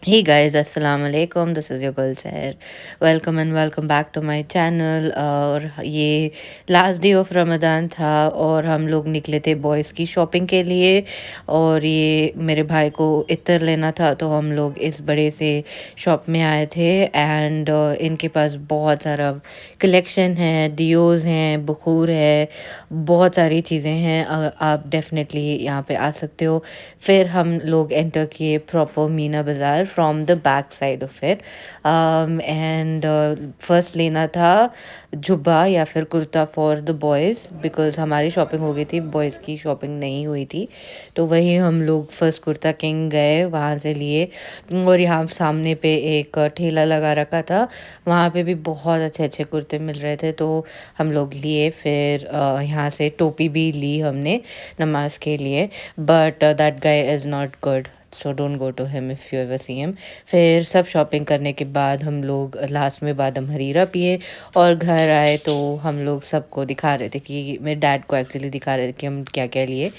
Hey guys, Assalamu alaikum. This is your girl Sair. Welcome and welcome back to my channel. और ये last day of Ramzan था और हम लोग निकले थे बॉयज़ की शॉपिंग के लिए और ये मेरे भाई को इत्र लेना था तो हम लोग इस बड़े से शॉप में आए थे एंड इनके पास बहुत सारा कलेक्शन है, दियोज़ हैं, बखूर है, बहुत सारी चीज़ें हैं। आप डेफ़िनेटली यहाँ पे आ सकते हो। फिर हम लोग एंटर किए प्रॉपर मीना बाज़ार from the back side of it and first लेना था जुब्बा या फिर kurta for the boys because हमारी शॉपिंग हो गई थी, बॉयज़ की शॉपिंग नहीं हुई थी। तो वही हम लोग फर्स्ट कुर्ता किंग गए, वहाँ से लिए और यहाँ सामने पे एक ठेला लगा रखा था, वहाँ पे भी बहुत अच्छे-अच्छे कुर्ते मिल रहे थे तो हम लोग लिए। फिर यहाँ से टोपी भी ली हमने नमाज़ के लिए। But that guy is not good so don't go to him if you ever see him. फिर सब शॉपिंग करने के बाद हम लोग लास्ट में बादाम हरीरा पिए और घर आए तो हम लोग सबको दिखा रहे थे कि मेरे डैड को एक्चुअली दिखा रहे थे कि हम क्या क्या लिए।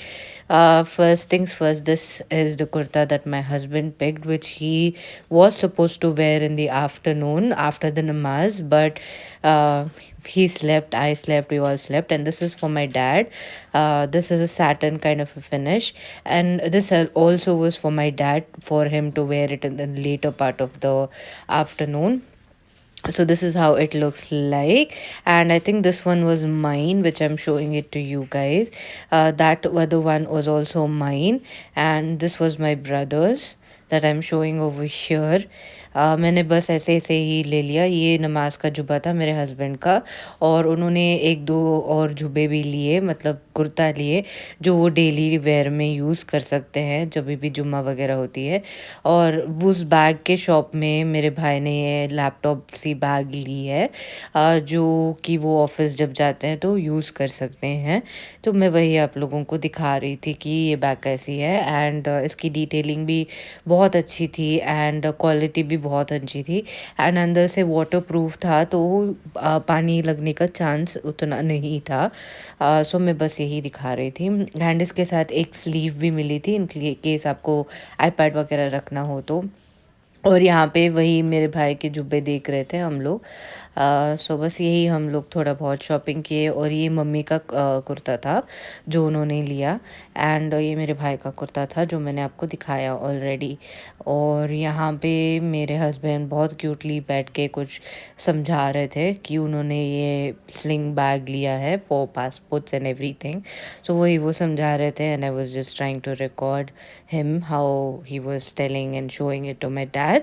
First things first, this is the kurta that my husband picked, which he was supposed to wear in the afternoon after the namaz, but uh, he slept, I slept, we all slept, and this is for my dad. This is a satin kind of a finish, and this also was for my dad for him to wear it in the later part of the afternoon. So this is how it looks like, and I think this one was mine, which I'm showing it to you guys. That other one was also mine, and this was my brother's that I'm showing over here. मैंने बस ऐसे ऐसे ही ले लिया। ये नमाज का जुब्बा था मेरे हस्बैंड का और उन्होंने एक दो और जुब्बे भी लिए, मतलब कुर्ता लिए जो वो डेली वेयर में यूज़ कर सकते हैं जब भी जुम्मा वगैरह होती है। और वो उस बैग के शॉप में मेरे भाई ने ये लैपटॉप सी बैग ली है, जो कि वो ऑफिस जब जाते हैं तो यूज़ कर सकते हैं। तो मैं वही आप लोगों को दिखा रही थी कि ये बैग कैसी है एंड इसकी डिटेलिंग भी बहुत अच्छी थी एंड क्वालिटी भी बहुत अच्छी थी एंड अंदर से वाटर प्रूफ था तो पानी लगने का चांस उतना नहीं था। सो मैं बस यही दिखा रही थी एंड इसके साथ एक स्लीव भी मिली थी इन केस आपको आईपैड वगैरह रखना हो तो। और यहाँ पे वही मेरे भाई के जुब्बे देख रहे थे हम लोग। सो बस यही हम लोग थोड़ा बहुत शॉपिंग किए और ये मम्मी का कुर्ता था जो उन्होंने लिया एंड ये मेरे भाई का कुर्ता था जो मैंने आपको दिखाया ऑलरेडी। और यहाँ पे मेरे हस्बैंड बहुत क्यूटली बैठ के कुछ समझा रहे थे कि उन्होंने ये स्लिंग बैग लिया है for passports and everything. So वही वो समझा रहे थे and I was just trying to record him how he was telling and showing it to my dad.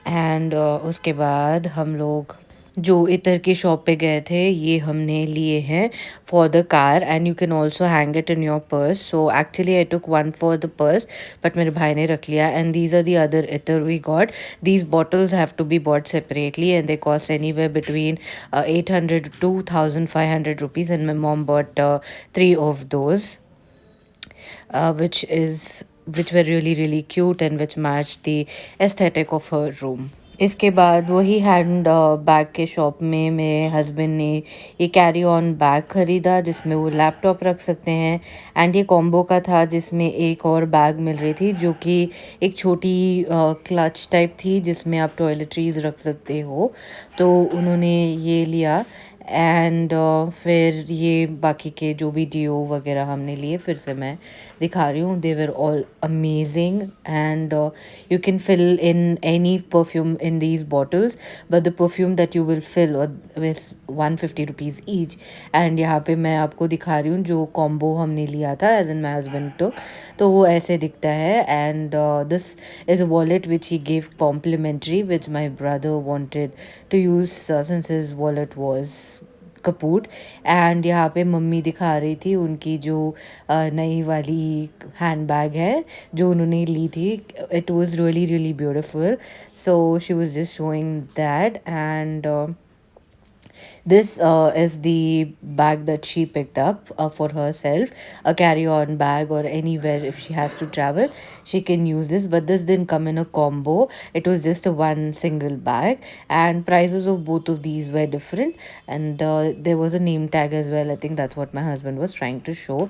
And उसके बाद हम लोग जो इतर की शॉप पे गए थे ये हमने लिए हैं for the car and you can also hang it in your purse. So actually I took one for the purse but मेरे भाई ने रख लिया and these are the other इतर we got. These bottles have to be bought separately and they cost any way between 800 to 2500 rupees and my mom bought three of those, which were really cute and which matched the aesthetic of her room. इसके बाद वही hand bag के shop में मेरे husband ने ये carry on bag ख़रीदा जिसमें वो लैपटॉप रख सकते हैं एंड ये कॉम्बो का था जिसमें एक और बैग मिल रही थी जो कि एक छोटी क्लच टाइप थी जिसमें आप टॉयलेटरीज रख सकते हो। तो उन्होंने ये लिया एंड फिर ये बाकी के जो भी डियो वगैरह हमने लिए फिर से मैं दिखा रही हूँ। They were all amazing and you can fill in any perfume in these bottles, but the perfume that you will fill with 150 rupees each। and यहाँ पे मैं आपको दिखा रही हूँ जो कॉम्बो हमने लिया था एज इन माई हस्बैंड टुक, तो वो ऐसे दिखता है and this is a wallet which he give complimentary which my brother wanted to use since his wallet was kaput. And यहाँ पे मम्मी दिखा रही थी उनकी जो नई वाली हैंड बैग है जो उन्होंने ली थी। It was really beautiful, so she was just showing that and This is the bag that she picked up for herself, a carry-on bag, or anywhere if she has to travel, she can use this. But this didn't come in a combo. It was just a one single bag, and prices of both of these were different. And there was a name tag as well. I think that's what my husband was trying to show.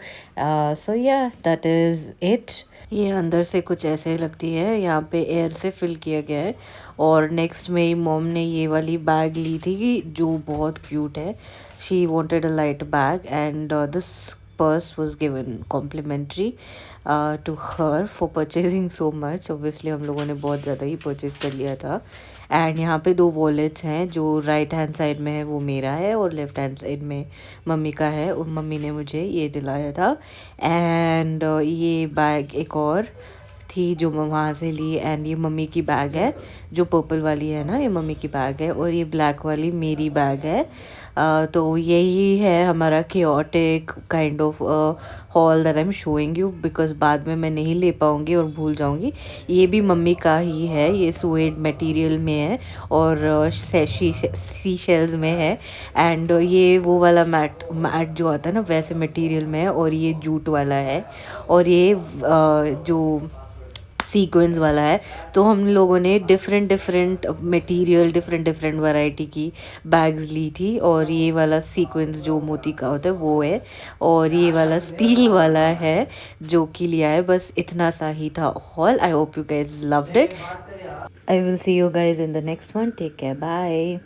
So yeah, that is it. ये अंदर से कुछ ऐसे लगती है, यहाँ पे air से फिल किया गया है। और नेक्स्ट मेरी मॉम ने ये वाली बैग ली थी कि जो बहुत क्यूट है। She wanted a light bag and this purse was given complimentary to her for purchasing so much. Obviously हम लोगों ने बहुत ज़्यादा ही परचेज कर लिया था। एंड यहाँ पे दो वॉलेट्स हैं, जो राइट हैंड साइड में है वो मेरा है और लेफ्ट हैंड साइड में मम्मी का है, और मम्मी ने मुझे ये दिलाया था। एंड ये बैग एक और थी जो मैं वहाँ से ली, एंड ये मम्मी की बैग है, जो पर्पल वाली है ना, ये मम्मी की बैग है, और ये ब्लैक वाली मेरी बैग है। तो यही है हमारा chaotic kind of hall that I am showing you, because बाद में मैं नहीं ले पाऊँगी और भूल जाऊँगी। ये भी मम्मी का ही है, ये सुएड मटेरियल में है और सी शेल्स में है। एंड ये वो वाला मैट मैट जो आता है ना वैसे मटेरियल में है, और ये जूट वाला है, और ये जो सीक्वेंस वाला है। तो हम लोगों ने different different material, different different variety की बैग्स ली थी, और ये वाला सीक्वेंस जो मोती का होता है वो है, और ये वाला स्टील वाला है जो कि लिया है। बस इतना सा ही था hall. I hope you guys loved it. I will see you guys in the next one. Take care, bye.